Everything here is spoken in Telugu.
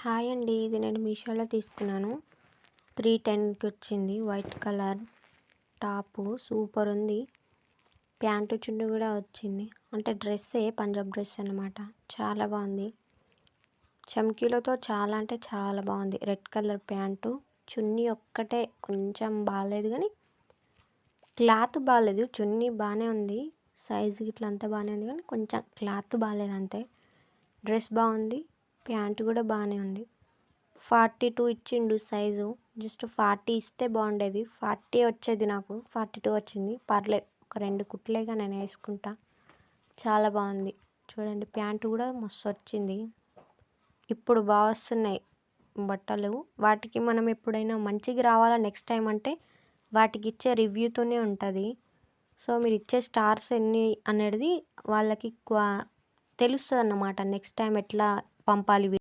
హాయ్ అండి. ఇది నేను మీషోలో తీసుకున్నాను. 310కి వచ్చింది. వైట్ కలర్ టాపు సూపర్ ఉంది. ప్యాంటు చున్నీ కూడా వచ్చింది. అంటే డ్రెస్సే, పంజాబ్ డ్రెస్ అన్నమాట. చాలా బాగుంది. చమ్కీలతో చాలా అంటే చాలా బాగుంది. రెడ్ కలర్ ప్యాంటు, చున్నీ ఒక్కటే కొంచెం బాగాలేదు కానీ క్లాత్ బాగాలేదు. చున్నీ బాగానే ఉంది. సైజు ఇట్లా అంతా బాగానే ఉంది కానీ కొంచెం క్లాత్ బాగాలేదు అంతే. డ్రెస్ బాగుంది. ప్యాంటు కూడా బాగానే ఉంది. 42 ఇచ్చిండు సైజు. జస్ట్ 40 ఇస్తే బాగుండేది. 40 వచ్చేది నాకు. 42 వచ్చింది. పర్లేదు, ఒక 2 కుట్లేగా నేను వేసుకుంటా. చాలా బాగుంది. చూడండి, ప్యాంటు కూడా మస్తు వచ్చింది. ఇప్పుడు బాగా వస్తున్నాయి బట్టలు. వాటికి మనం ఎప్పుడైనా మంచిగా రావాలా నెక్స్ట్ టైం అంటే వాటికి ఇచ్చే రివ్యూతోనే ఉంటుంది. సో మీరు ఇచ్చే స్టార్స్ ఎన్ని అనేది వాళ్ళకి తెలుస్తుంది అన్నమాట. నెక్స్ట్ టైం ఎట్లా పంపాలి.